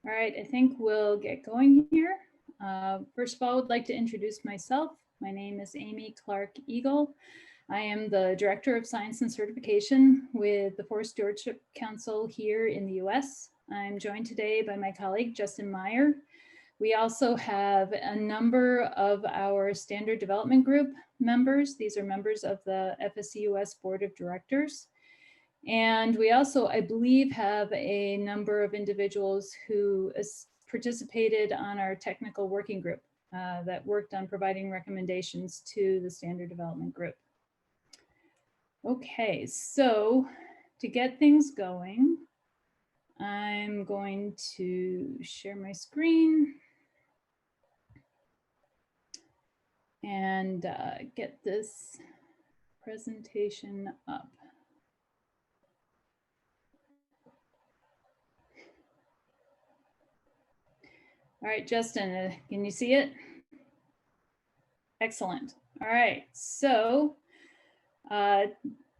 All right, I think we'll get going here. First of all, I would like to introduce myself. My name is Amy Clark Eagle. I am the Director of Science and Certification with the Forest Stewardship Council here in the US. I'm joined today by my colleague, Justin Meyer. We also have a number of our Standard Development Group members. These are members of the FSCUS Board of Directors. And we also, I believe, have a number of individuals who participated on our technical working group that worked on providing recommendations to the Standard Development Group. Okay, so to get things going, I'm going to share my screen and get this presentation up. All right, Justin, can you see it? Excellent. All right, so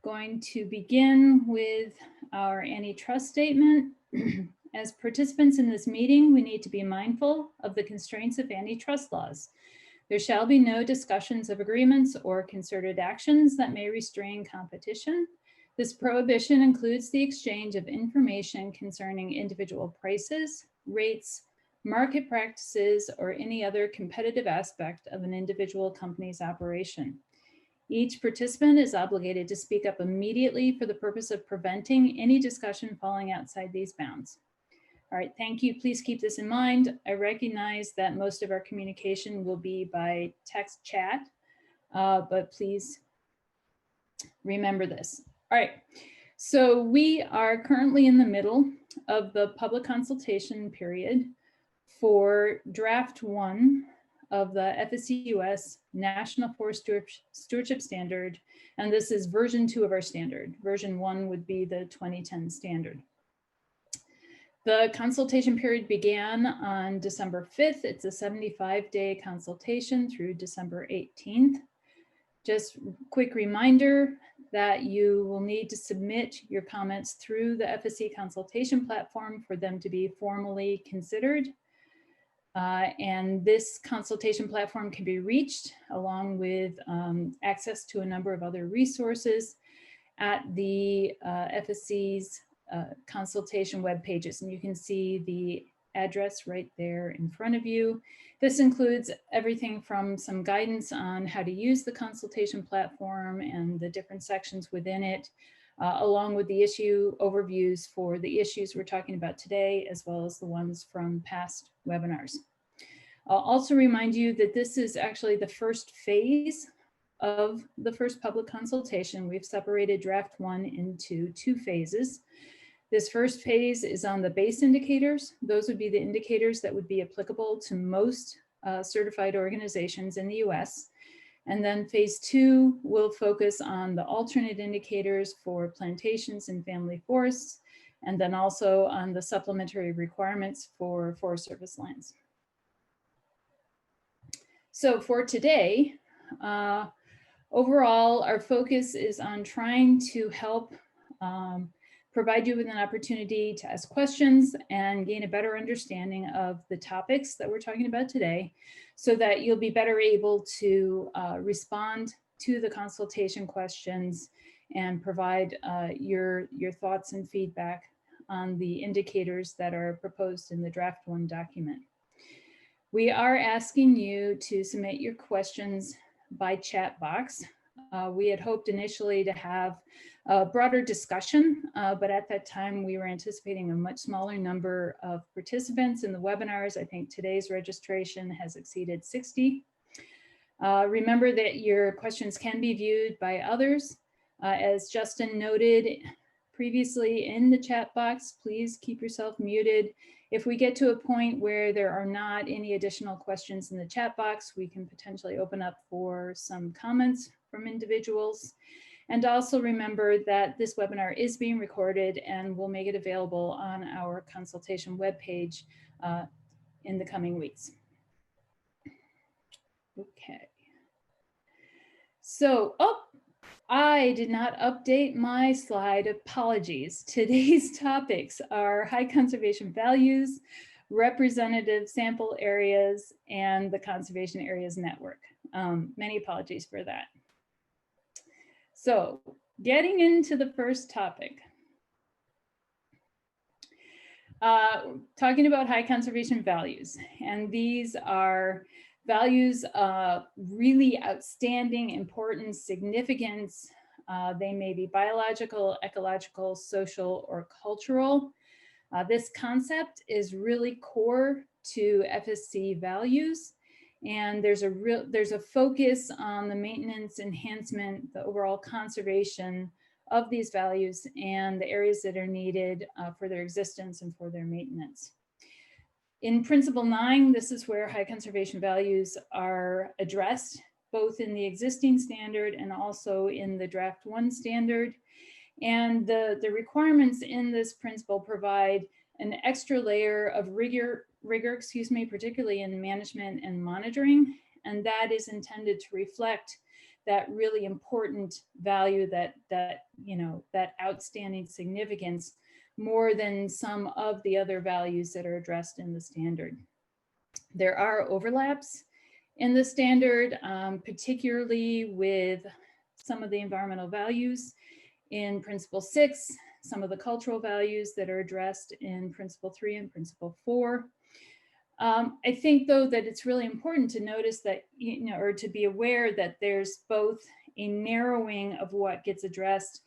going to begin with our antitrust statement. As participants in this meeting, we need to be mindful of the constraints of antitrust laws. There shall be no discussions of agreements or concerted actions that may restrain competition. This prohibition includes the exchange of information concerning individual prices, rates, market practices, or any other competitive aspect of an individual company's operation. Each participant is obligated to speak up immediately for the purpose of preventing any discussion falling outside these bounds. All right, thank you. Please keep this in mind. I recognize that most of our communication will be by text chat, but please remember this. All right, so we are currently in the middle of the public consultation period for draft 1 of the FSCUS National Forest Stewardship Standard, and this is version 2 of our standard. Version 1 would be the 2010 standard. The consultation period began on December 5th. It's a 75-day consultation through December 18th. Just quick reminder that you will need to submit your comments through the FSC consultation platform for them to be formally considered. And this consultation platform can be reached along with access to a number of other resources at the FSC's consultation web pages. And you can see the address right there in front of you. This includes everything from some guidance on how to use the consultation platform and the different sections within it, along with the issue overviews for the issues we're talking about today, as well as the ones from past webinars. I'll also remind you that this is actually the first phase of the first public consultation. We've separated draft 1 into 2 phases. This first phase is on the base indicators. Those would be the indicators that would be applicable to most certified organizations in the US. And then phase 2 will focus on the alternate indicators for plantations and family forests, and then also on the supplementary requirements for Forest Service lands. So for today, overall, our focus is on trying to help provide you with an opportunity to ask questions and gain a better understanding of the topics that we're talking about today, so that you'll be better able to respond to the consultation questions and provide your thoughts and feedback on the indicators that are proposed in the draft 1 document. We are asking you to submit your questions by chat box. We had hoped initially to have a broader discussion, but at that time we were anticipating a much smaller number of participants in the webinars. I think today's registration has exceeded 60. Remember that your questions can be viewed by others. As Justin noted previously in the chat box, please keep yourself muted. If we get to a point where there are not any additional questions in the chat box, we can potentially open up for some comments from individuals. And also remember that this webinar is being recorded and we'll make it available on our consultation webpage in the coming weeks. Okay. So, I did not update my slide. Apologies. Today's topics are high conservation values, representative sample areas, and the conservation areas network. Many apologies for that. So getting into the first topic. Talking about high conservation values, and these are values of really outstanding importance, significance. They may be biological, ecological, social, or cultural. This concept is really core to FSC values, and there's a focus on the maintenance, enhancement, the overall conservation of these values and the areas that are needed for their existence and for their maintenance. In Principle 9, this is where high conservation values are addressed, both in the existing standard and also in the Draft 1 standard. And the requirements in this principle provide an extra layer of rigor, particularly in management and monitoring. And that is intended to reflect that really important value, that outstanding significance, more than some of the other values that are addressed in the standard. There are overlaps in the standard, particularly with some of the environmental values in Principle 6, some of the cultural values that are addressed in Principle 3 and Principle 4. I think, though, that it's really important to notice that, or to be aware that there's both a narrowing of what gets addressed.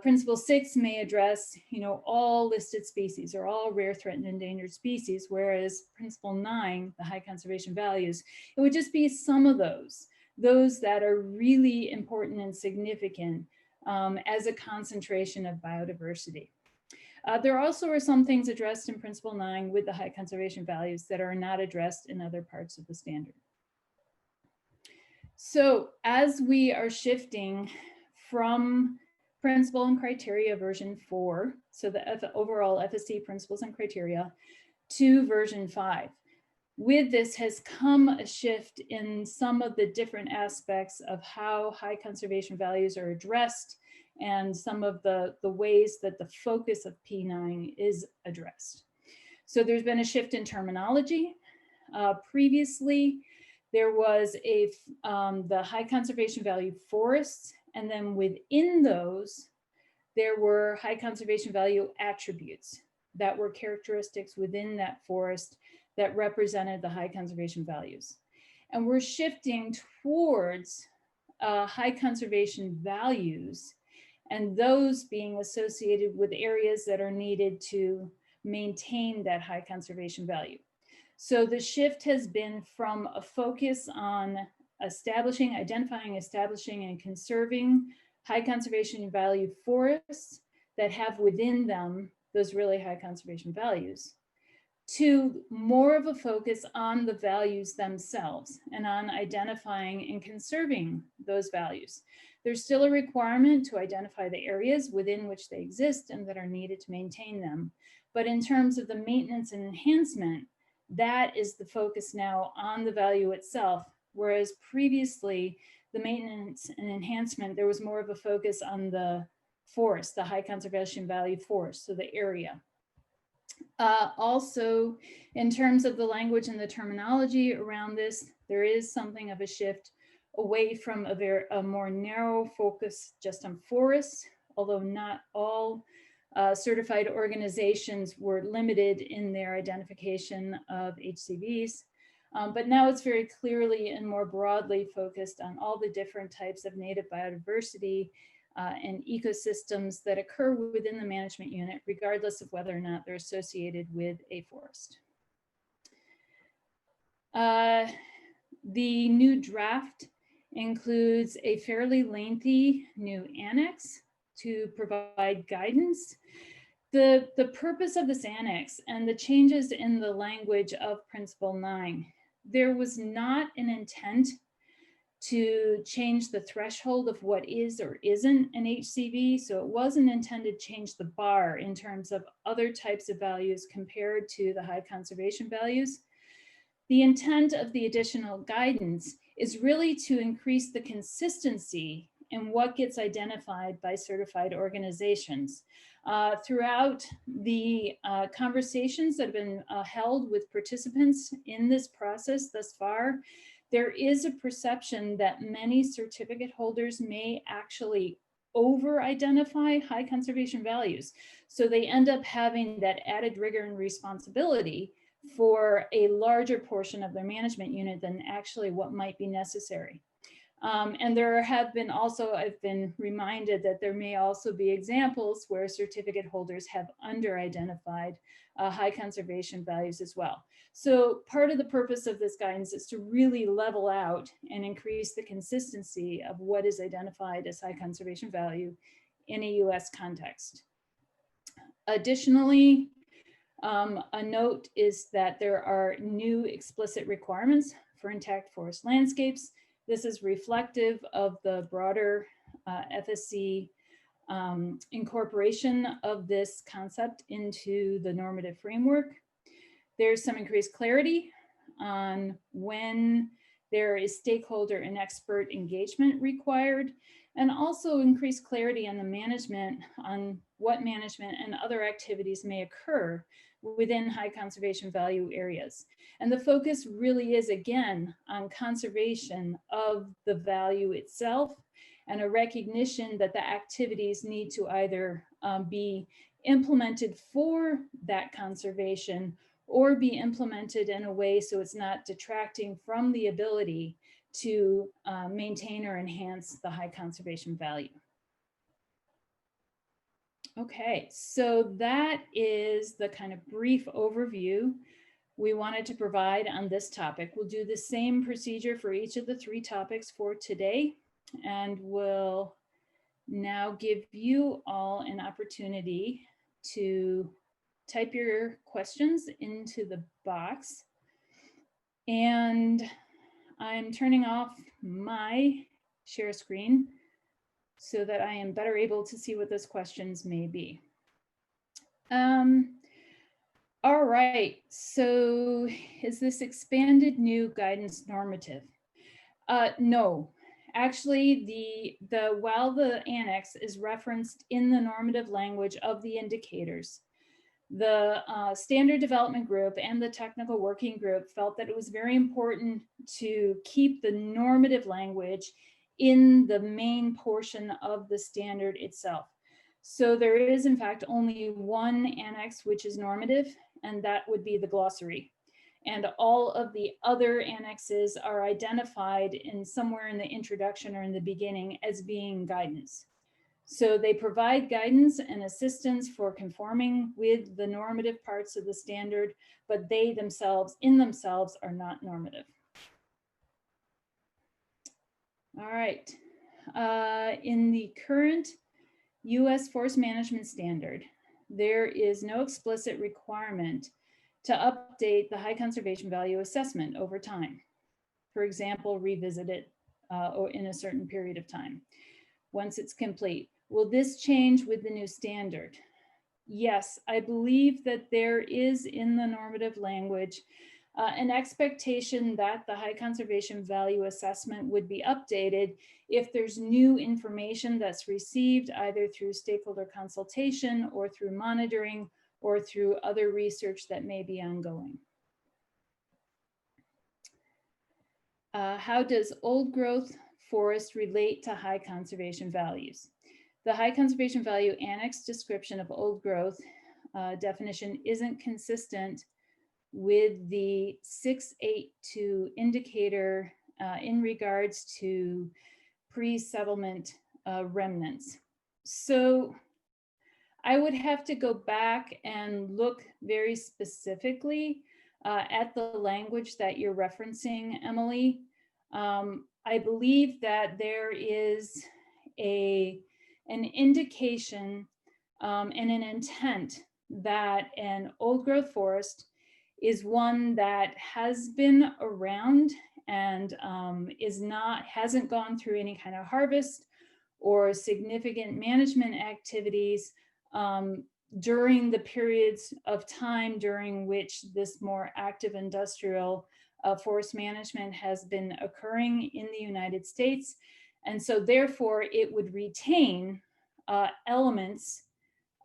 Principle 6 may address, all listed species or all rare, threatened, endangered species, whereas Principle 9, the high conservation values, it would just be some of those that are really important and significant as a concentration of biodiversity. There also are some things addressed in Principle 9 with the high conservation values that are not addressed in other parts of the standard. So as we are shifting from Principle and Criteria version 4, so the overall FSC principles and criteria, to version 5, with this has come a shift in some of the different aspects of how high conservation values are addressed and some of the ways that the focus of P9 is addressed. So there's been a shift in terminology. Previously, there was the high conservation value forests, and then within those, there were high conservation value attributes that were characteristics within that forest that represented the high conservation values. And we're shifting towards high conservation values, and those being associated with areas that are needed to maintain that high conservation value. So the shift has been from a focus on identifying, establishing, and conserving high conservation value forests that have within them those really high conservation values, to more of a focus on the values themselves and on identifying and conserving those values. There's still a requirement to identify the areas within which they exist and that are needed to maintain them. But in terms of the maintenance and enhancement, that is the focus now on the value itself, whereas previously the maintenance and enhancement, there was more of a focus on the forest, the high conservation value forest, so the area. Also, in terms of the language and the terminology around this, there is something of a shift away from a more narrow focus just on forests, although not all certified organizations were limited in their identification of HCVs. But now it's very clearly and more broadly focused on all the different types of native biodiversity and ecosystems that occur within the management unit, regardless of whether or not they're associated with a forest. The new draft includes a fairly lengthy new annex to provide guidance. The purpose of this annex and the changes in the language of Principle 9, there was not an intent to change the threshold of what is or isn't an HCV. So it wasn't intended to change the bar in terms of other types of values compared to the high conservation values. The intent of the additional guidance is really to increase the consistency in what gets identified by certified organizations. Throughout the conversations that have been held with participants in this process thus far, there is a perception that many certificate holders may actually over-identify high conservation values. So they end up having that added rigor and responsibility for a larger portion of their management unit than actually what might be necessary. And there have been also, I've been reminded that there may also be examples where certificate holders have under-identified high conservation values as well. So part of the purpose of this guidance is to really level out and increase the consistency of what is identified as high conservation value in a US context. Additionally, a note is that there are new explicit requirements for intact forest landscapes. This is reflective of the broader FSC incorporation of this concept into the normative framework. There's some increased clarity on when there is stakeholder and expert engagement required, and also increased clarity on the management, on what management and other activities may occur within high conservation value areas. And the focus really is, again, on conservation of the value itself and a recognition that the activities need to either be implemented for that conservation or be implemented in a way so it's not detracting from the ability to maintain or enhance the high conservation value. Okay, so that is the kind of brief overview we wanted to provide on this topic. We'll do the same procedure for each of the 3 topics for today, and we'll now give you all an opportunity to type your questions into the box. And I'm turning off my share screen so that I am better able to see what those questions may be. All right, so is this expanded new guidance normative? No, actually while the annex is referenced in the normative language of the indicators, the standard development group and the technical working group felt that it was very important to keep the normative language in the main portion of the standard itself. So there is in fact only one annex which is normative, and that would be the glossary. And all of the other annexes are identified in somewhere in the introduction or in the beginning as being guidance. So they provide guidance and assistance for conforming with the normative parts of the standard, but they themselves, in themselves, are not normative. All right. In the current US Forest Management Standard, there is no explicit requirement to update the high conservation value assessment over time. For example, revisit it or in a certain period of time once it's complete. Will this change with the new standard? Yes, I believe that there is in the normative language an expectation that the high conservation value assessment would be updated if there's new information that's received either through stakeholder consultation or through monitoring or through other research that may be ongoing. How does old growth forest relate to high conservation values? The high conservation value annex description of old growth definition isn't consistent with the 682 indicator in regards to pre-settlement remnants. So I would have to go back and look very specifically at the language that you're referencing, Emily. I believe that there is an indication and an intent that an old growth forest is one that has been around and hasn't gone through any kind of harvest or significant management activities during the periods of time during which this more active industrial forest management has been occurring in the United States. And so therefore it would retain elements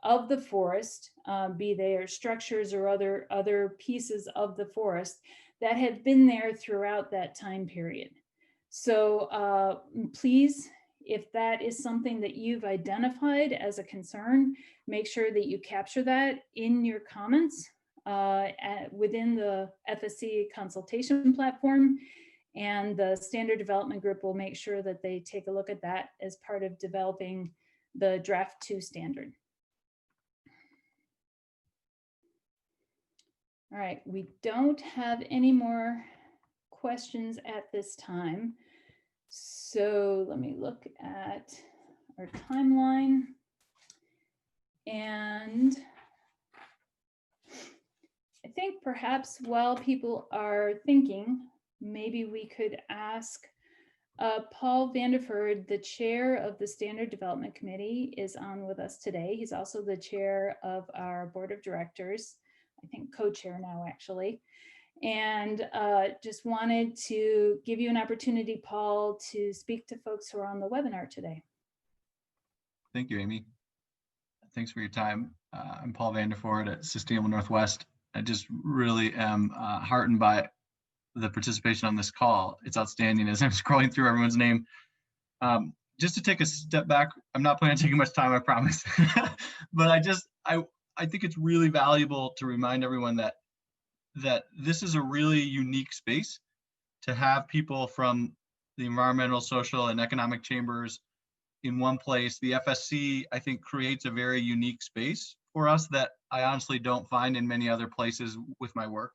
of the forest, be they structures or other pieces of the forest that have been there throughout that time period. So please, if that is something that you've identified as a concern, make sure that you capture that in your comments within the FSC consultation platform, and the standard development group will make sure that they take a look at that as part of developing the draft 2 standard. All right, we don't have any more questions at this time. So let me look at our timeline. And I think perhaps while people are thinking, maybe we could ask Paul Vanderford, the chair of the Standard Development Committee, is on with us today. He's also the chair of our board of directors, I think co-chair now actually. And just wanted to give you an opportunity, Paul, to speak to folks who are on the webinar today. Thank you, Amy. Thanks for your time. I'm Paul Vanderford at Sustainable Northwest. I just really am heartened by the participation on this call. It's outstanding as I'm scrolling through everyone's name. Just to take a step back, I'm not planning on taking much time, I promise. But I think it's really valuable to remind everyone that this is a really unique space to have people from the environmental, social, and economic chambers in one place. The FSC, I think, creates a very unique space for us that I honestly don't find in many other places with my work.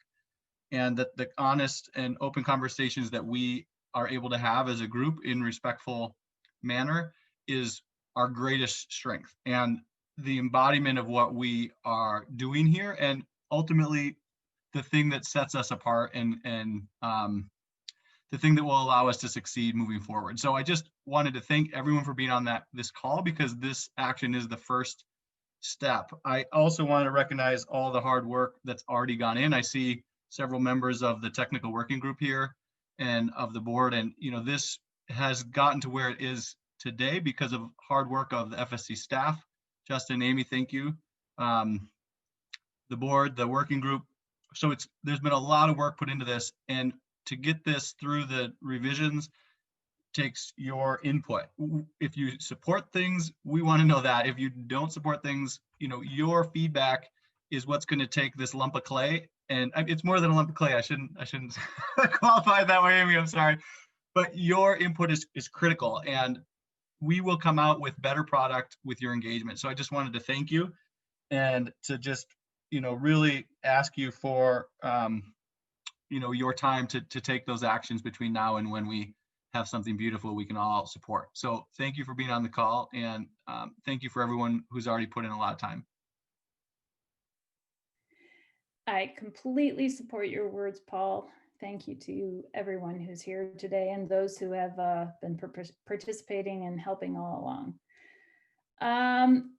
And that the honest and open conversations that we are able to have as a group in respectful manner is our greatest strength and the embodiment of what we are doing here, and ultimately the thing that sets us apart and the thing that will allow us to succeed moving forward. So I just wanted to thank everyone for being on this call, because this action is the first step. I also want to recognize all the hard work that's already gone in. I see several members of the technical working group here and of the board, and this has gotten to where it is today because of hard work of the FSC staff. Justin, Amy, thank you. The board, the working group. So there's been a lot of work put into this, and to get this through the revisions takes your input. If you support things, we want to know that. If you don't support things, your feedback is what's going to take this lump of clay. And it's more than a lump of clay. I shouldn't qualify it that way, Amy, I'm sorry. But your input is critical, and we will come out with better product with your engagement. So I just wanted to thank you, and to just, really ask you for, your time to take those actions between now and when we have something beautiful we can all support. So thank you for being on the call, and thank you for everyone who's already put in a lot of time. I completely support your words, Paul. Thank you to everyone who's here today and those who have been participating and helping all along.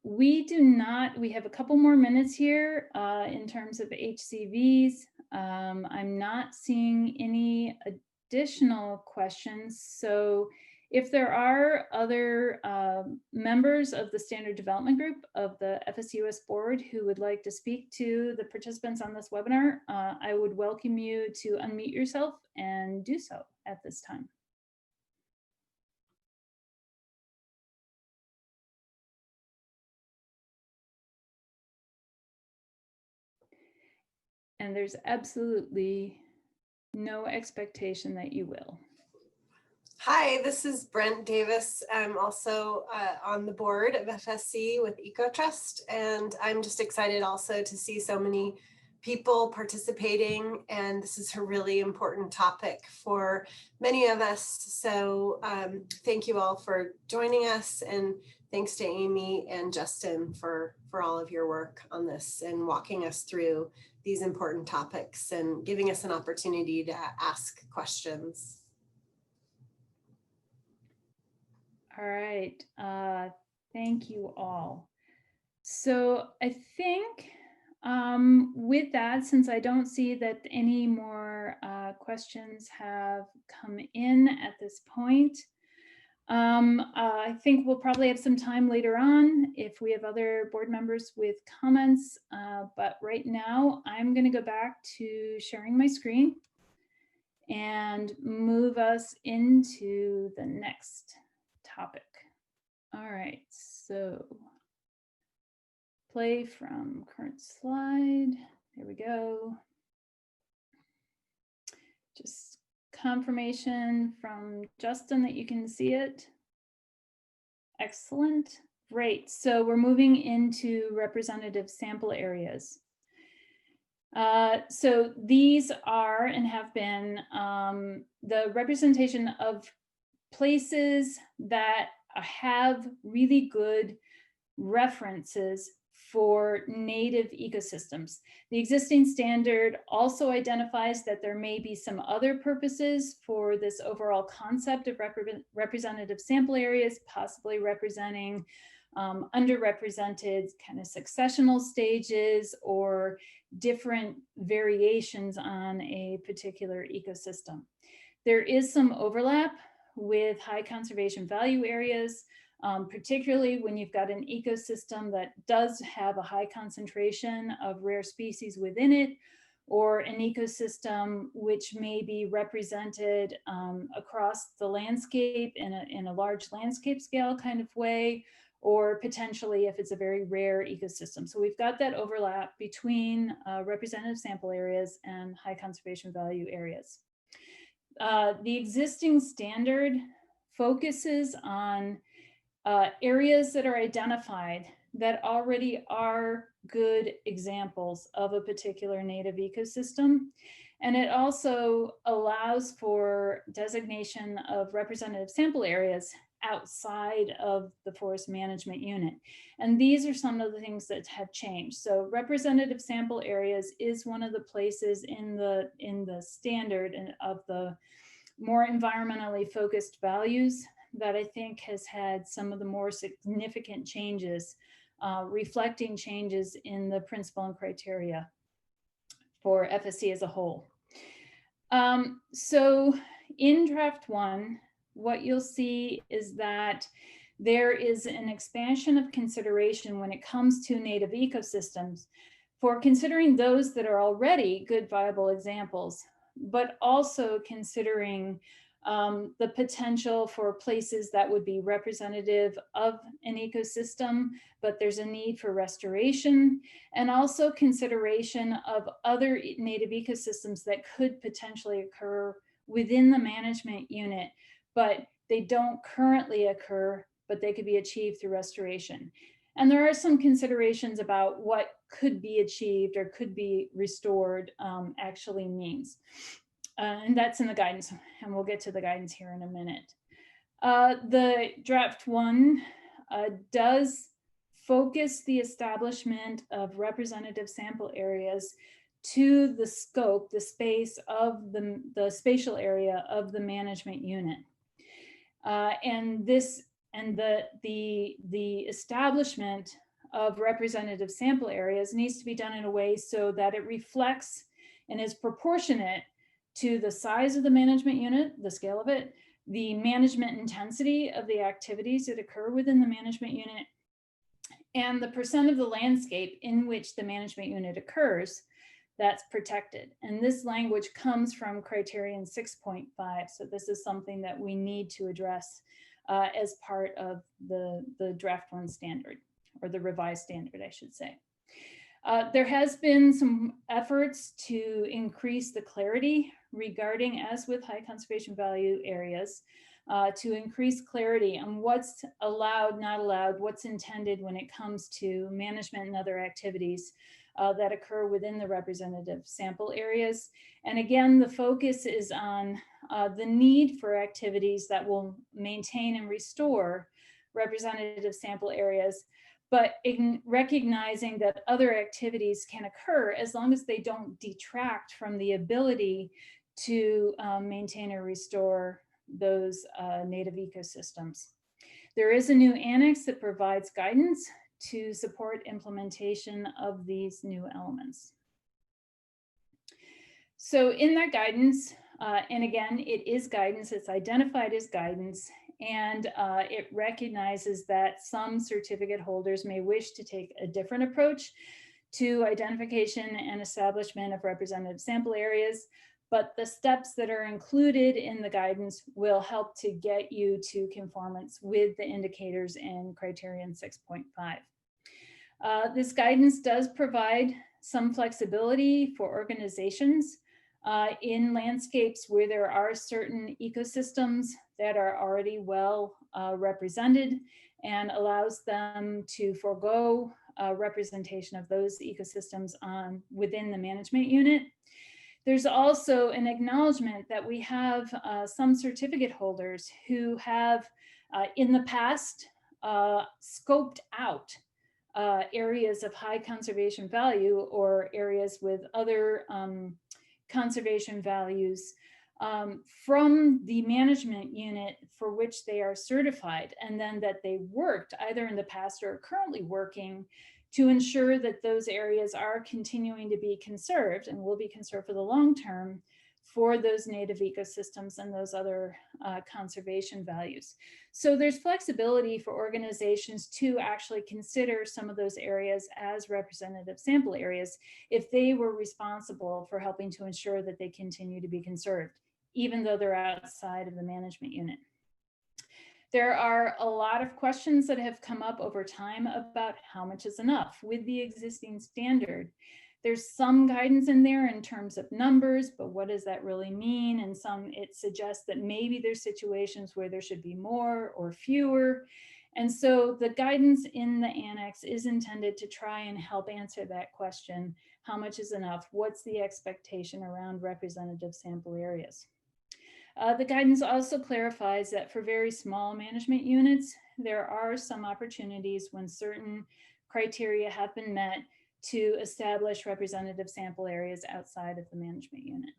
We have a couple more minutes here in terms of HCVs. I'm not seeing any additional questions. So if there are other members of the Standard Development Group of the FSUS board who would like to speak to the participants on this webinar, I would welcome you to unmute yourself and do so at this time. And there's absolutely no expectation that you will. Hi, this is Brent Davis. I'm also on the board of FSC with EcoTrust, and I'm just excited also to see so many people participating, and this is a really important topic for many of us. So thank you all for joining us, and thanks to Amy and Justin for all of your work on this and walking us through these important topics and giving us an opportunity to ask questions. All right, thank you all. So I think with that, since I don't see that any more questions have come in at this point, I think we'll probably have some time later on if we have other board members with comments, but right now I'm going to go back to sharing my screen and move us into the next topic. All right, so play from current slide. There we go. Just confirmation from Justin that you can see it. Excellent. Great. So we're moving into representative sample areas. So these are and have been the representation of places that have really good references for native ecosystems. The existing standard also identifies that there may be some other purposes for this overall concept of representative sample areas, possibly representing underrepresented kind of successional stages or different variations on a particular ecosystem. There is some overlap with high conservation value areas, particularly when you've got an ecosystem that does have a high concentration of rare species within it, or an ecosystem which may be represented across the landscape in a large landscape scale kind of way, or potentially if it's a very rare ecosystem. So we've got that overlap between representative sample areas and high conservation value areas. The existing standard focuses on areas that are identified that already are good examples of a particular native ecosystem. And it also allows for designation of representative sample areas outside of the forest management unit. And these are some of the things that have changed. So representative sample areas is one of the places in the standard and of the more environmentally focused values that I think has had some of the more significant changes, reflecting changes in the principle and criteria for FSC as a whole. So in draft 1, what you'll see is that there is an expansion of consideration when it comes to native ecosystems for considering those that are already good viable examples, but also considering the potential for places that would be representative of an ecosystem, but there's a need for restoration, and also consideration of other native ecosystems that could potentially occur within the management unit, but they don't currently occur, but they could be achieved through restoration. And there are some considerations about what could be achieved or could be restored actually means. And that's in the guidance, and we'll get to the guidance here in a minute. The draft 1 does focus the establishment of representative sample areas to the scope, the space of the spatial area of the management unit. And the establishment of representative sample areas needs to be done in a way so that it reflects and is proportionate to the size of the management unit, the scale of it, the management intensity of the activities that occur within the management unit, and the percent of the landscape in which the management unit occurs that's protected. And this language comes from criterion 6.5. So this is something that we need to address as part of the draft 1 standard, or the revised standard, I should say. There has been some efforts to increase the clarity regarding, as with high conservation value areas, to increase clarity on what's allowed, not allowed, what's intended when it comes to management and other activities that occur within the representative sample areas. And again, the focus is on the need for activities that will maintain and restore representative sample areas, but in recognizing that other activities can occur as long as they don't detract from the ability to maintain or restore those native ecosystems. There is a new annex that provides guidance to support implementation of these new elements. So in that guidance, And again, it is guidance, it's identified as guidance, and it recognizes that some certificate holders may wish to take a different approach to identification and establishment of representative sample areas, but the steps that are included in the guidance will help to get you to conformance with the indicators in criterion 6.5. This guidance does provide some flexibility for organizations in landscapes where there are certain ecosystems that are already well represented, and allows them to forego representation of those ecosystems within the management unit. There's also an acknowledgement that we have some certificate holders who have in the past scoped out areas of high conservation value or areas with other conservation values from the management unit for which they are certified, and then that they worked either in the past or are currently working to ensure that those areas are continuing to be conserved and will be conserved for the long term for those native ecosystems and those other conservation values. So there's flexibility for organizations to actually consider some of those areas as representative sample areas if they were responsible for helping to ensure that they continue to be conserved, even though they're outside of the management unit. There are a lot of questions that have come up over time about how much is enough with the existing standard. There's some guidance in there in terms of numbers, but what does that really mean? And it suggests that maybe there's situations where there should be more or fewer. And so the guidance in the annex is intended to try and help answer that question. How much is enough? What's the expectation around representative sample areas? The guidance also clarifies that for very small management units, there are some opportunities when certain criteria have been met to establish representative sample areas outside of the management unit.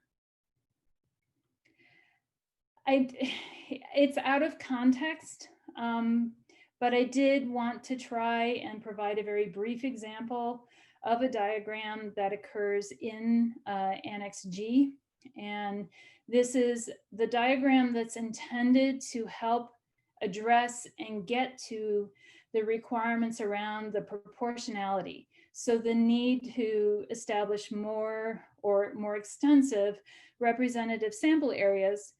It's out of context, but I did want to try and provide a very brief example of a diagram that occurs in Annex G. And this is the diagram that's intended to help address and get to the requirements around the proportionality. So the need to establish more or more extensive representative sample areas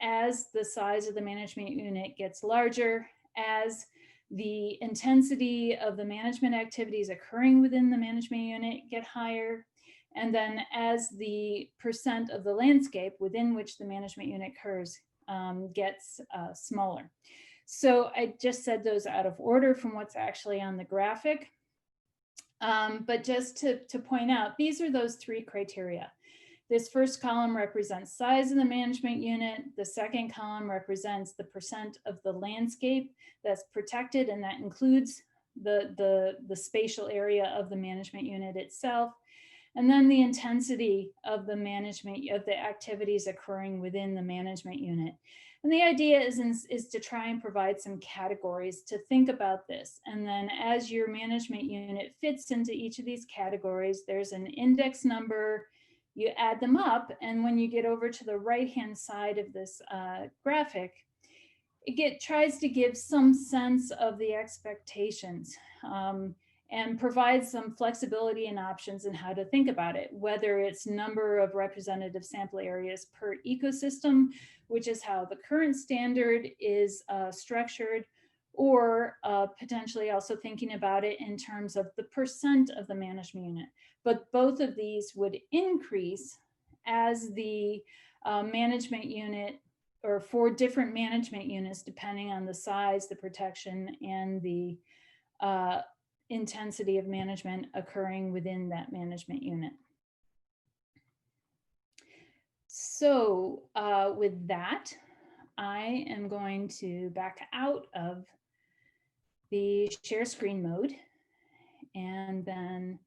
as the size of the management unit gets larger, as the intensity of the management activities occurring within the management unit get higher, and then as the percent of the landscape within which the management unit occurs gets smaller. So I just said those out of order from what's actually on the graphic. But just to point out, these are those three criteria. This first column represents size of the management unit. The second column represents the percent of the landscape that's protected, and that includes the spatial area of the management unit itself. And then the intensity of the activities occurring within the management unit. And the idea is to try and provide some categories to think about this. And then as your management unit fits into each of these categories, there's an index number, you add them up, and when you get over to the right-hand side of this graphic, it tries to give some sense of the expectations and provide some flexibility and options in how to think about it, whether it's number of representative sample areas per ecosystem, which is how the current standard is structured, or potentially also thinking about it in terms of the percent of the management unit. But both of these would increase as the management unit, or for different management units, depending on the size, the protection, and the intensity of management occurring within that management unit. So with that, I am going to back out of the share screen mode and then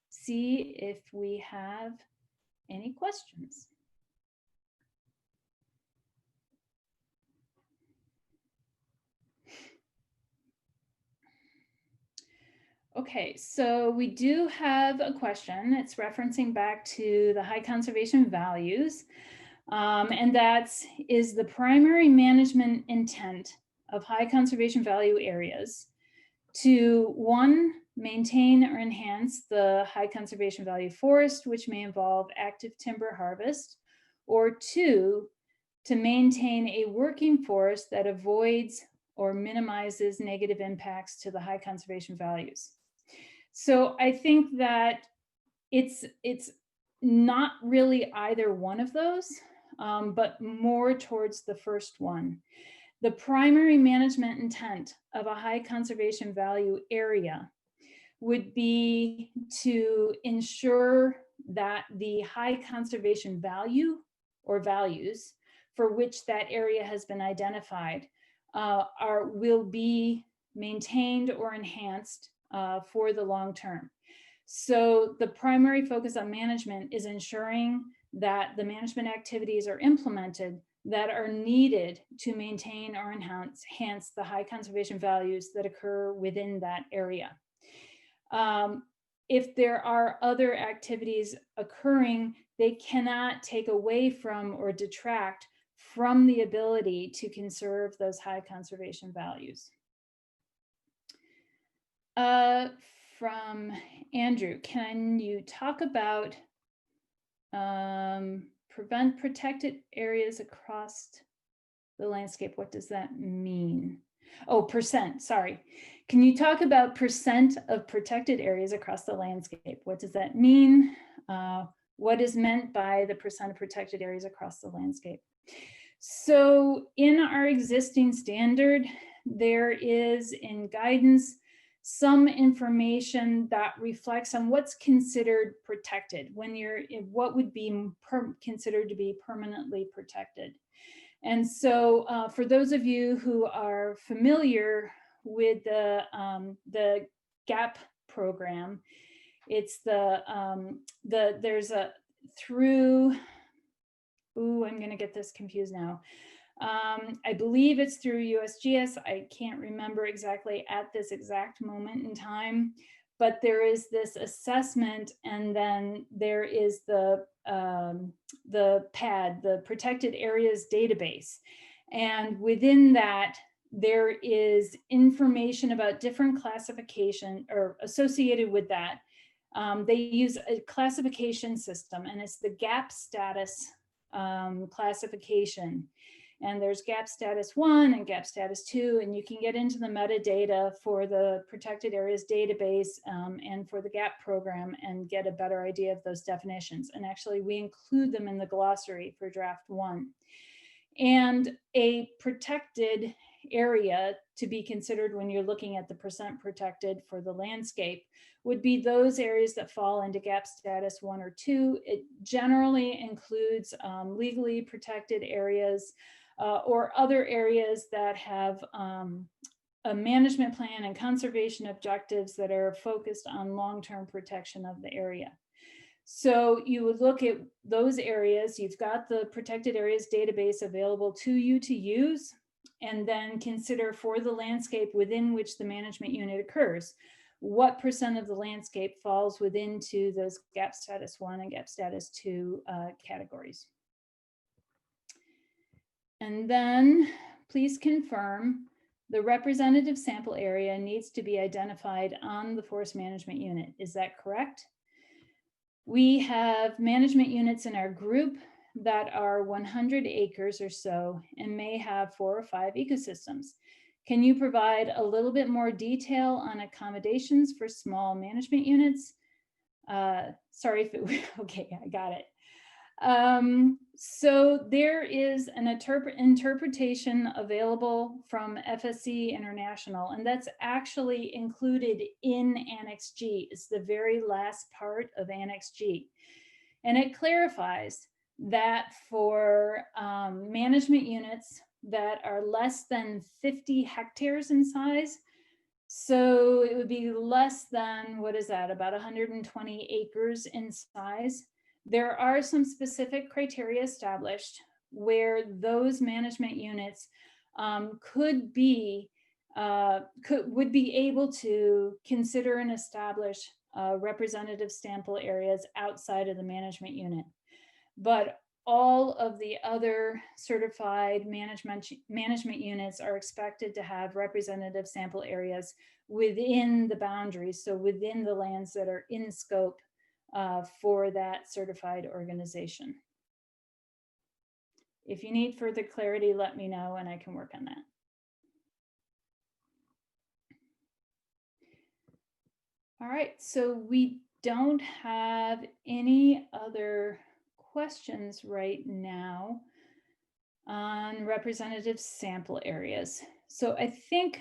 see if we have any questions. Okay, so we do have a question. It's referencing back to the high conservation values. And that is the primary management intent of high conservation value areas to, one, maintain or enhance the high conservation value forest, which may involve active timber harvest, or two, to maintain a working forest that avoids or minimizes negative impacts to the high conservation values. So I think that it's not really either one of those, but more towards the first one. The primary management intent of a high conservation value area would be to ensure that the high conservation value or values for which that area has been identified will be maintained or enhanced for the long term. So the primary focus on management is ensuring that the management activities are implemented that are needed to maintain or enhance the high conservation values that occur within that area. If there are other activities occurring, they cannot take away from or detract from the ability to conserve those high conservation values. From Andrew, can you talk about prevent protected areas across the landscape? What does that mean? Oh, percent, sorry. Can you talk about percent of protected areas across the landscape? What does that mean? What is meant by the percent of protected areas across the landscape? So in our existing standard, there is in guidance some information that reflects on what's considered protected when you're in what would be considered to be permanently protected. And so for those of you who are familiar with the GAP program, it's there's a through, I'm gonna get this confused now. I believe it's through USGS. I can't remember exactly at this exact moment in time, but there is this assessment, and then there is the PAD, the Protected Areas Database. And within that, there is information about different classification or associated with that. They use a classification system, and it's the GAP status classification. And there's GAP status 1 and GAP status 2, and you can get into the metadata for the Protected Areas Database and for the GAP program and get a better idea of those definitions. And actually we include them in the glossary for draft 1. And a protected area to be considered when you're looking at the percent protected for the landscape would be those areas that fall into GAP status 1 or 2. It generally includes legally protected areas or other areas that have a management plan and conservation objectives that are focused on long-term protection of the area. So you would look at those areas, you've got the Protected Areas Database available to you to use, and then consider for the landscape within which the management unit occurs, what percent of the landscape falls within to those GAP status 1 and GAP status 2 categories. And then please confirm the representative sample area needs to be identified on the forest management unit. Is that correct? We have management units in our group that are 100 acres or so and may have 4 or 5 ecosystems. Can you provide a little bit more detail on accommodations for small management units? Sorry if it, okay, I got it. So there is an interpretation available from FSC International, and that's actually included in Annex G. It's the very last part of Annex G. And it clarifies that for management units that are less than 50 hectares in size, so it would be less than, what is that, about 120 acres in size. There are some specific criteria established where those management units would be able to consider and establish representative sample areas outside of the management unit. But all of the other certified management units are expected to have representative sample areas within the boundaries, so within the lands that are in scope for that certified organization. If you need further clarity, let me know and I can work on that. All right, so we don't have any other questions right now on representative sample areas. So I think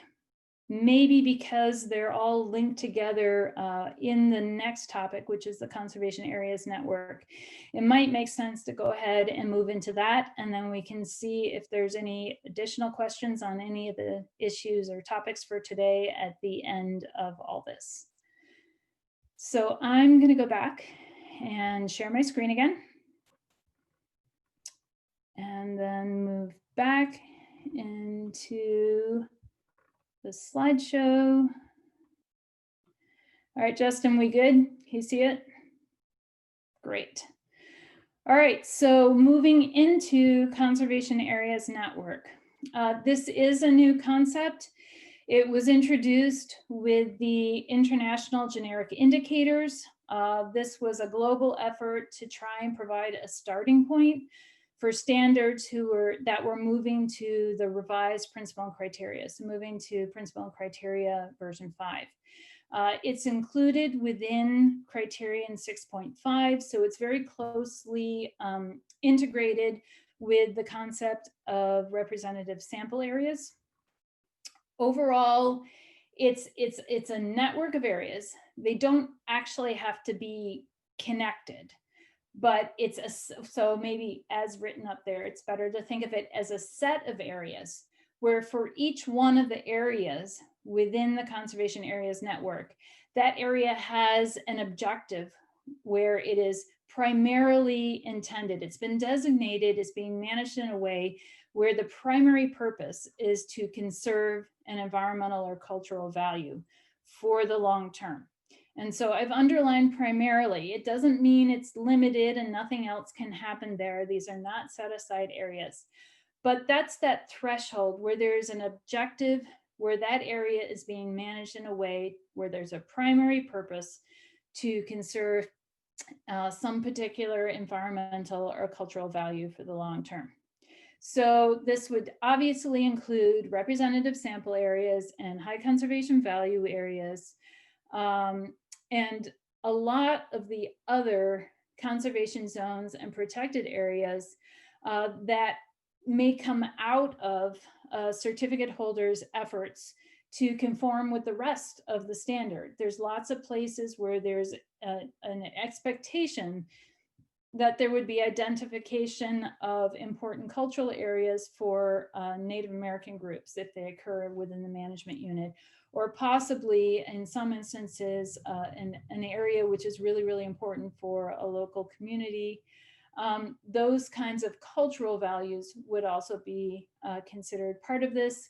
maybe because they're all linked together in the next topic, which is the Conservation Areas Network, it might make sense to go ahead and move into that, and then we can see if there's any additional questions on any of the issues or topics for today at the end of all this. So I'm going to go back and share my screen again, and then move back into the slideshow. All right, Justin, we good? Can you see it? Great. All right, so moving into Conservation Areas Network. This is a new concept. It was introduced with the International Generic Indicators. This was a global effort to try and provide a starting point for standards that were moving to the revised principle and criteria, so moving to principle and criteria version 5. It's included within criterion 6.5, so it's very closely integrated with the concept of representative sample areas. Overall, it's a network of areas. They don't actually have to be connected, but so maybe as written up there, it's better to think of it as a set of areas where for each one of the areas within the Conservation Areas Network, that area has an objective where it is primarily intended. It's been designated as being managed in a way where the primary purpose is to conserve an environmental or cultural value for the long term. And so I've underlined primarily. It doesn't mean it's limited and nothing else can happen there. These are not set aside areas. But that's that threshold where there's an objective, where that area is being managed in a way where there's a primary purpose to conserve some particular environmental or cultural value for the long term. So this would obviously include representative sample areas and high conservation value areas, and a lot of the other conservation zones and protected areas that may come out of certificate holders' efforts to conform with the rest of the standard. There's lots of places where there's an expectation that there would be identification of important cultural areas for Native American groups if they occur within the management unit, or possibly in some instances an area which is really, really important for a local community. Those kinds of cultural values would also be considered part of this.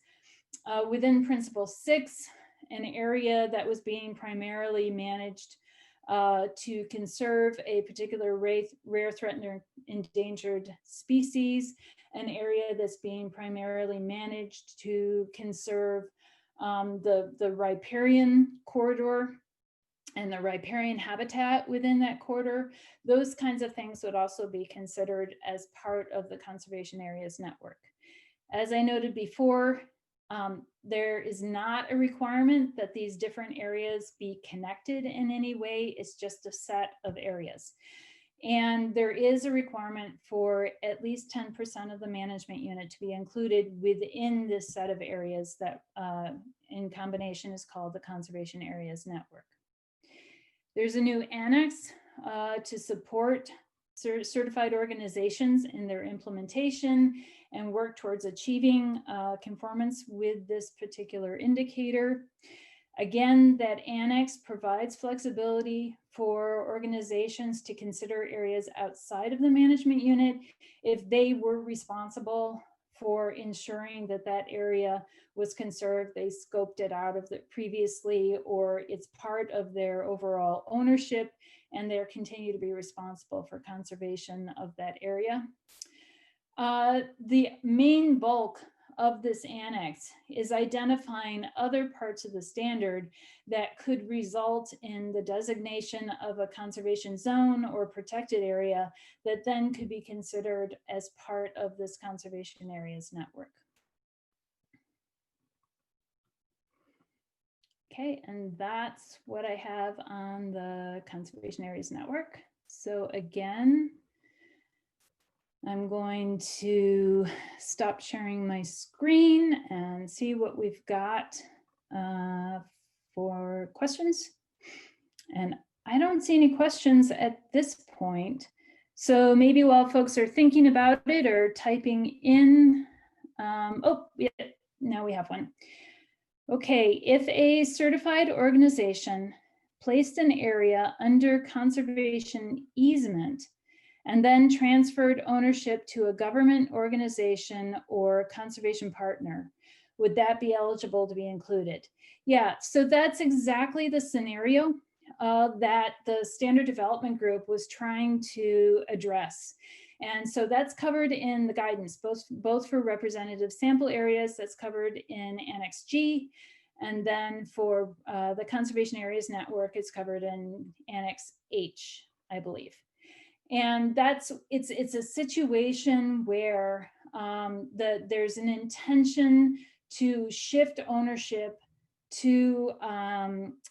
Within Principle 6, an area that was being primarily managed to conserve a particular rare, threatened, or endangered species, an area that's being primarily managed to conserve the riparian corridor and the riparian habitat within that corridor. Those kinds of things would also be considered as part of the Conservation Areas Network. As I noted before, there is not a requirement that these different areas be connected in any way. It's just a set of areas. And there is a requirement for at least 10% of the management unit to be included within this set of areas that in combination is called the Conservation Areas Network. There's a new annex to support certified organizations in their implementation and work towards achieving conformance with this particular indicator. Again, that annex provides flexibility for organizations to consider areas outside of the management unit if they were responsible for ensuring that that area was conserved. They scoped it out of the previously, or it's part of their overall ownership and they continue to be responsible for conservation of that area. The main bulk of this annex is identifying other parts of the standard that could result in the designation of a conservation zone or protected area that then could be considered as part of this conservation areas network. Okay, and that's what I have on the conservation areas network. So again, I'm going to stop sharing my screen and see what we've got for questions. And I don't see any questions at this point. So maybe while folks are thinking about it or typing in, oh, yeah, now we have one. Okay, if a certified organization placed an area under conservation easement and then transferred ownership to a government organization or conservation partner, would that be eligible to be included? Yeah, so that's exactly the scenario that the Standard Development Group was trying to address. And so that's covered in the guidance, both for representative sample areas, that's covered in Annex G, and then for the Conservation Areas Network, it's covered in Annex H, I believe. And it's a situation where there's an intention to shift ownership to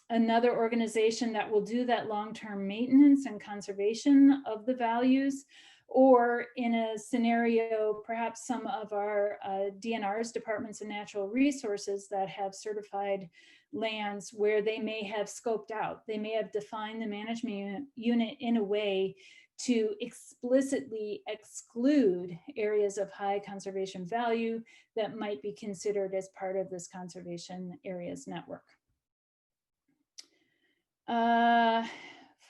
another organization that will do that long-term maintenance and conservation of the values, or in a scenario, perhaps some of our DNRs, Departments of Natural Resources, that have certified lands where they may have scoped out, they may have defined the management unit in a way to explicitly exclude areas of high conservation value that might be considered as part of this conservation areas network.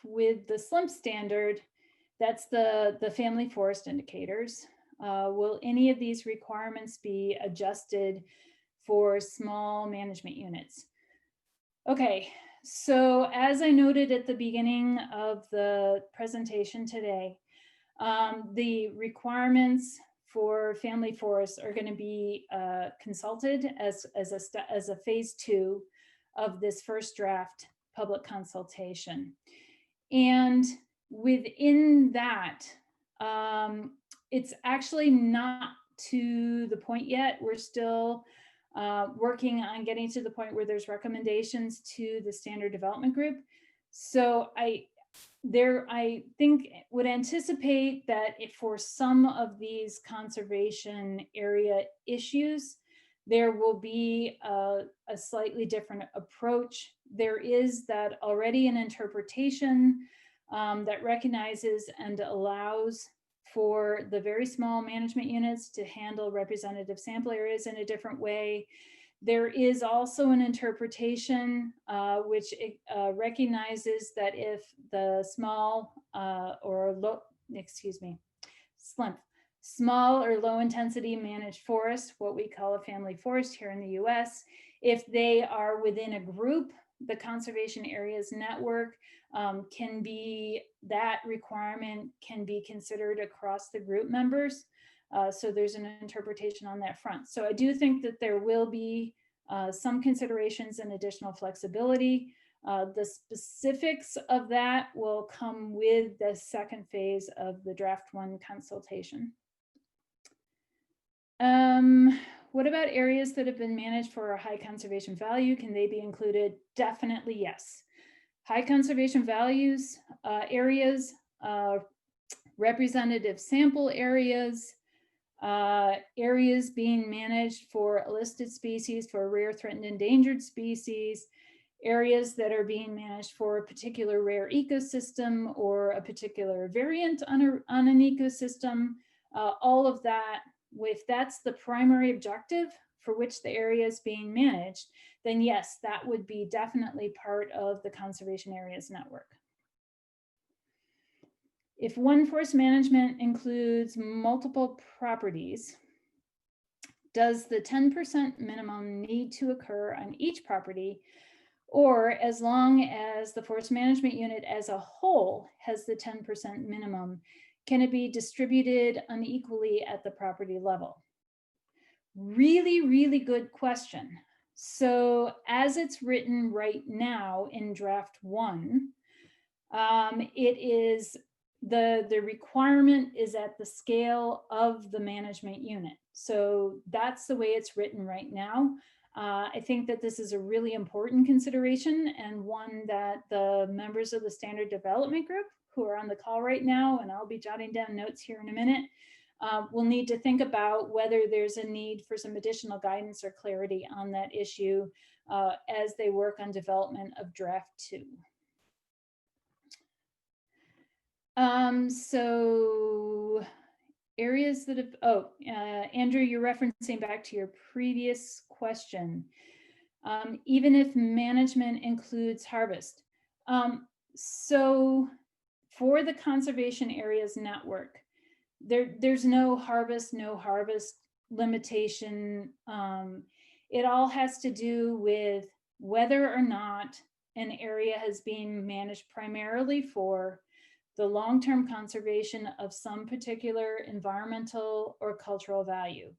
With the SLIMP standard, that's the family forest indicators. Will any of these requirements be adjusted for small management units? Okay, so as I noted at the beginning of the presentation today, the requirements for family forests are going to be consulted as a phase 2 of this first draft public consultation. And within that, it's actually not to the point yet. We're still working on getting to the point where there's recommendations to the Standard Development Group. So I think would anticipate that if for some of these conservation area issues, there will be a slightly different approach. There is that already an interpretation that recognizes and allows for the very small management units to handle representative sample areas in a different way. There is also an interpretation which recognizes that if the small small or low intensity managed forest, what we call a family forest here in the US, if they are within a group, the Conservation Areas Network that requirement can be considered across the group members. So there's an interpretation on that front. So I do think that there will be some considerations and additional flexibility. The specifics of that will come with the second phase of the draft 1 consultation. What about areas that have been managed for a high conservation value? Can they be included? Definitely yes. High conservation values areas, representative sample areas, areas being managed for a listed species, for rare, threatened, endangered species, areas that are being managed for a particular rare ecosystem or a particular variant on an ecosystem, all of that, if that's the primary objective for which the area is being managed, then yes, that would be definitely part of the Conservation Areas Network. If one forest management includes multiple properties, does the 10% minimum need to occur on each property, or as long as the forest management unit as a whole has the 10% minimum, can it be distributed unequally at the property level? Really, really good question. So as it's written right now in draft 1, it is the requirement is at the scale of the management unit. So that's the way it's written right now. I think that this is a really important consideration, and one that the members of the Standard Development Group who are on the call right now, and I'll be jotting down notes here in a minute, will need to think about whether there's a need for some additional guidance or clarity on that issue as they work on development of draft 2. So areas that have, Andrew, you're referencing back to your previous question. Even if management includes harvest. So for the conservation areas network, there's no harvest limitation. It all has to do with whether or not an area has been managed primarily for the long-term conservation of some particular environmental or cultural value.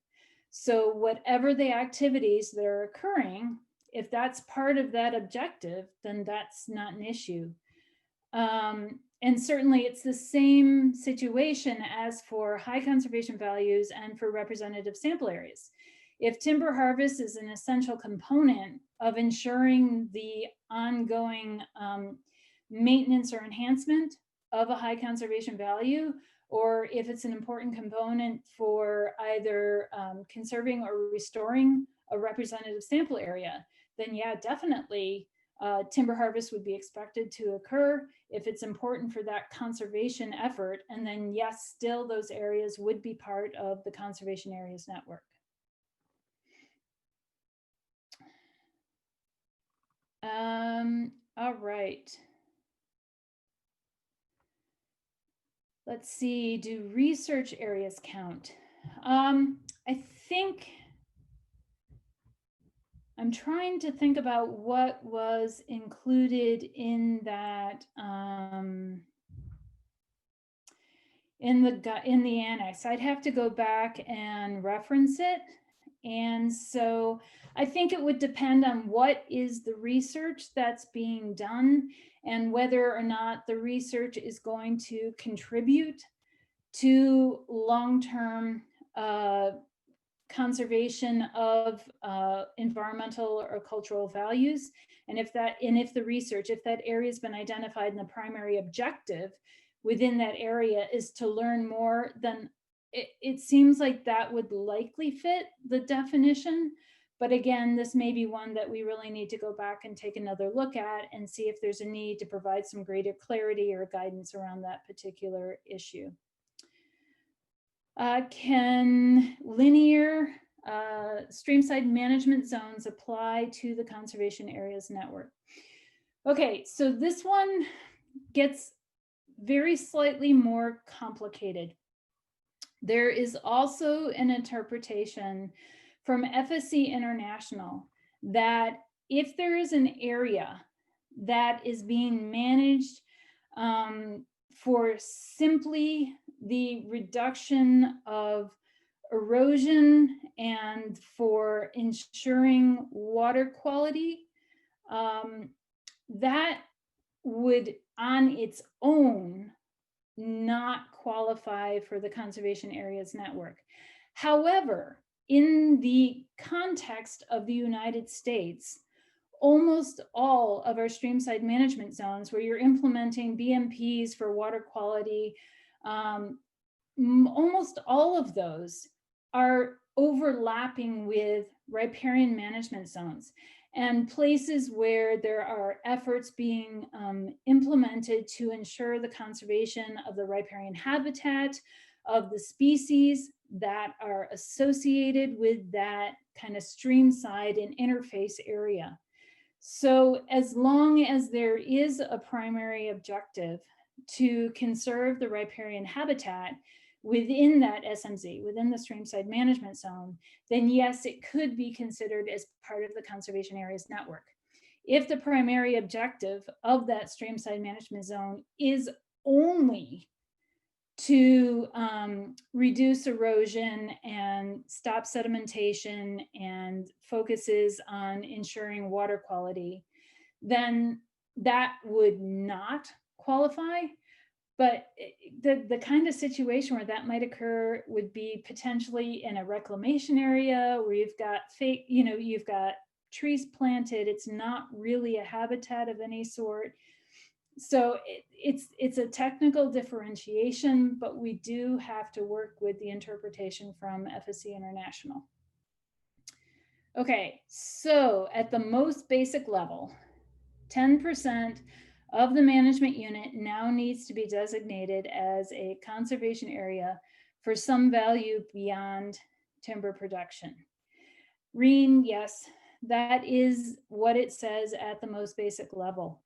So whatever the activities that are occurring, if that's part of that objective, then that's not an issue. And certainly it's the same situation as for high conservation values and for representative sample areas. If timber harvest is an essential component of ensuring the ongoing maintenance or enhancement of a high conservation value, or if it's an important component for either conserving or restoring a representative sample area, then yeah, definitely timber harvest would be expected to occur if it's important for that conservation effort. And then yes, still those areas would be part of the conservation areas network. All right. Let's see, do research areas count? I think, I'm trying to think about what was included in that, in the annex. I'd have to go back and reference it. And so I think it would depend on what is the research that's being done and whether or not the research is going to contribute to long-term conservation of environmental or cultural values. And if that area has been identified and the primary objective within that area is to learn more, then it seems like that would likely fit the definition. But again, this may be one that we really need to go back and take another look at and see if there's a need to provide some greater clarity or guidance around that particular issue. Can linear streamside management zones apply to the conservation areas network? Okay, so this one gets very slightly more complicated. There is also an interpretation from FSC International that if there is an area that is being managed for simply the reduction of erosion and for ensuring water quality, that would on its own not qualify for the conservation areas network. However, in the context of the United States, almost all of our streamside management zones where you're implementing BMPs for water quality, almost all of those are overlapping with riparian management zones and places where there are efforts being implemented to ensure the conservation of the riparian habitat of the species that are associated with that kind of streamside and interface area. So as long as there is a primary objective to conserve the riparian habitat within that SMZ, within the streamside management zone, then yes, it could be considered as part of the conservation areas network. if the primary objective of that streamside management zone is only to reduce erosion and stop sedimentation and focuses on ensuring water quality, then that would not qualify. But the kind of situation where that might occur would be potentially in a reclamation area where you've got you've got trees planted. It's not really a habitat of any sort. So it's a technical differentiation, but we do have to work with the interpretation from FSC International. Okay, so at the most basic level, 10% of the management unit now needs to be designated as a conservation area for some value beyond timber production. Reen, yes, that is what it says at the most basic level.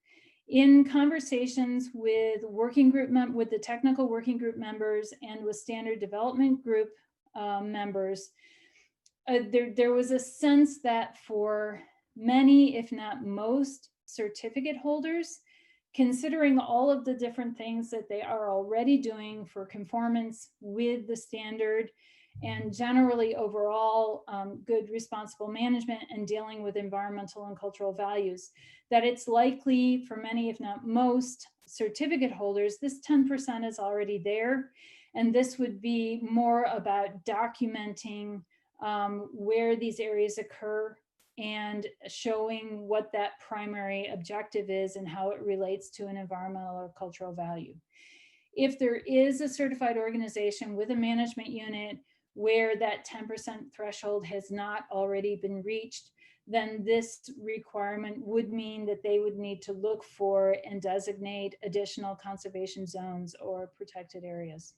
In conversations with with the technical working group members and with standard development group members, there was a sense that for many, if not most, certificate holders, considering all of the different things that they are already doing for conformance with the standard and generally overall good responsible management and dealing with environmental and cultural values, that it's likely for many, if not most, certificate holders, this 10% is already there. And this would be more about documenting where these areas occur and showing what that primary objective is and how it relates to an environmental or cultural value. If there is a certified organization with a management unit where that 10% threshold has not already been reached, then this requirement would mean that they would need to look for and designate additional conservation zones or protected areas.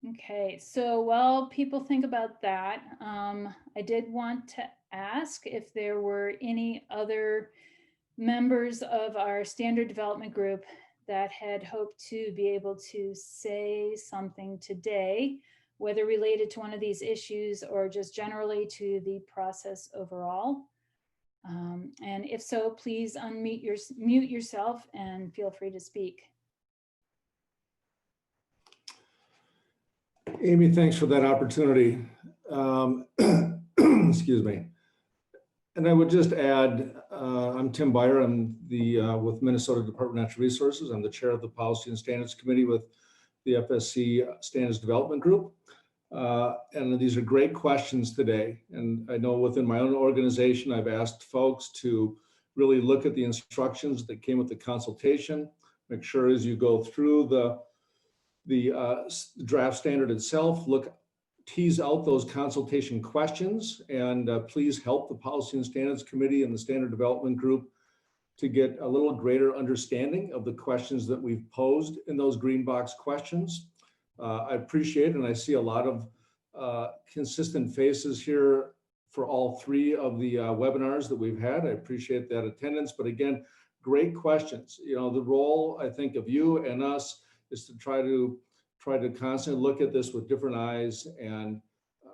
Okay, so while people think about that, I did want to ask if there were any other members of our standard development group that had hoped to be able to say something today, whether related to one of these issues or just generally to the process overall. And if so, please mute yourself and feel free to speak. Amy, thanks for that opportunity. Excuse me. And I would just add, I'm Tim Beyer. I'm with Minnesota Department of Natural Resources. I'm the chair of the Policy and Standards Committee with the FSC Standards Development Group. And these are great questions today. And I know within my own organization, I've asked folks to really look at the instructions that came with the consultation. Make sure as you go through the draft standard itself, tease out those consultation questions, and please help the Policy and Standards Committee and the Standard Development Group to get a little greater understanding of the questions that we've posed in those green box questions. I appreciate, and I see a lot of consistent faces here for all three of the webinars that we've had. I appreciate that attendance, but again, great questions. You know, the role, I think, of you and us is to try to constantly look at this with different eyes and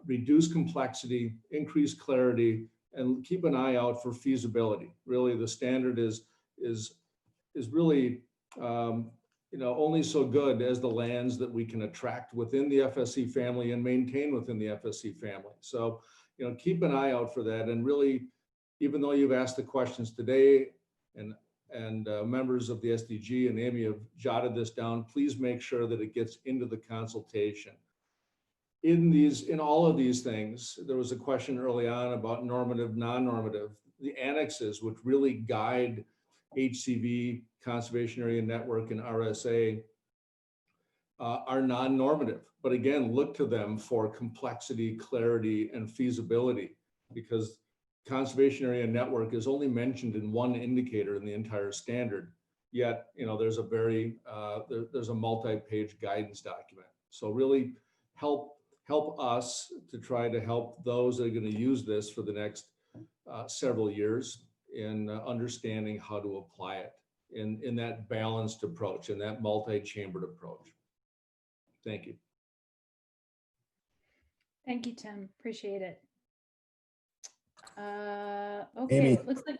reduce complexity, increase clarity, and keep an eye out for feasibility. Really, the standard is really only so good as the lands that we can attract within the FSC family and maintain within the FSC family. So, keep an eye out for that. And really, even though you've asked the questions today and members of the SDG and Amy have jotted this down, please make sure that it gets into the consultation. In all of these things, there was a question early on about normative, non-normative. The annexes, which really guide HCV, Conservation Area Network, and RSA, are non-normative. But again, look to them for complexity, clarity, and feasibility, because Conservation Area Network is only mentioned in one indicator in the entire standard. Yet, there's a multi-page guidance document. So really help us to try to help those that are going to use this for the next several years in understanding how to apply it in that balanced approach, in that multi-chambered approach. Thank you. Thank you, Tim. Appreciate it. Okay, Amy. it looks like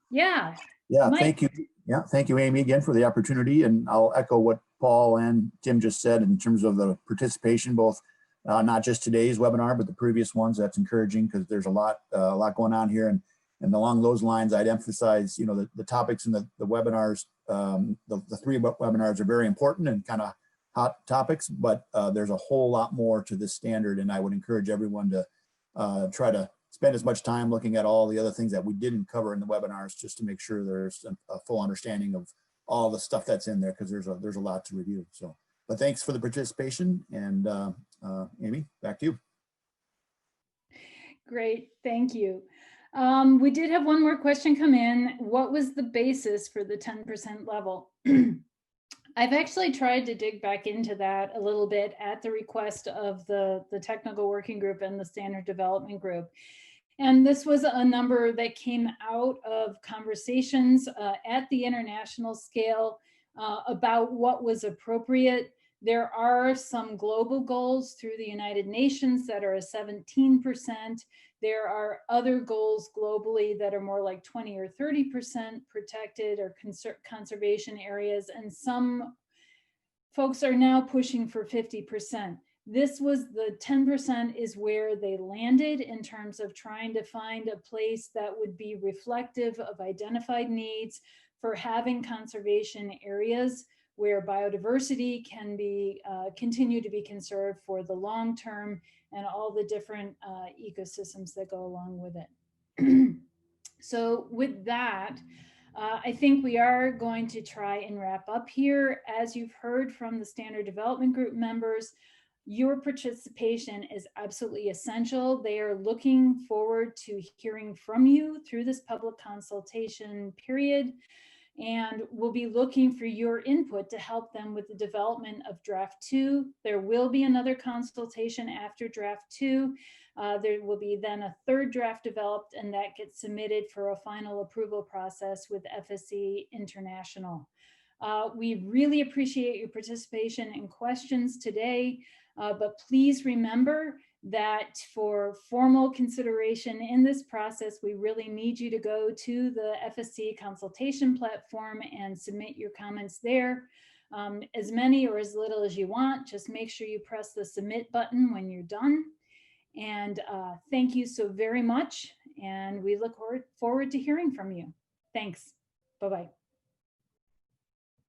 yeah, Yeah, Mike. thank you. Yeah, thank you, Amy, again for the opportunity. And I'll echo what Paul and Tim just said in terms of the participation, both not just today's webinar, but the previous ones. That's encouraging because there's a lot going on here. And along those lines, I'd emphasize, the topics in the webinars, the three webinars are very important and kind of hot topics, but there's a whole lot more to this standard. And I would encourage everyone to try to spend as much time looking at all the other things that we didn't cover in the webinars, just to make sure there's a full understanding of all the stuff that's in there, because there's a lot to review. So, but thanks for the participation, and Amy, back to you. Great, thank you. We did have one more question come in. What was the basis for the 10% level? I've actually tried to dig back into that a little bit at the request of the technical working group and the standard development group. And this was a number that came out of conversations at the international scale about what was appropriate. There are some global goals through the United Nations that are a 17%. There are other goals globally that are more like 20 or 30% protected or conservation areas. And some folks are now pushing for 50%. This was the 10% is where they landed in terms of trying to find a place that would be reflective of identified needs for having conservation areas where biodiversity can be continue to be conserved for the long term and all the different ecosystems that go along with it. So with that, I think we are going to try and wrap up here. As you've heard from the Standard Development Group members, your participation is absolutely essential. They are looking forward to hearing from you through this public consultation period, and we'll be looking for your input to help them with the development of draft 2. There will be another consultation after draft 2. There will be then a third draft developed, and that gets submitted for a final approval process with FSC International. We really appreciate your participation and questions today, but please remember that for formal consideration in this process, we really need you to go to the FSC consultation platform and submit your comments there. As many or as little as you want, just make sure you press the submit button when you're done. And thank you so very much. And we look forward to hearing from you. Thanks. Bye-bye.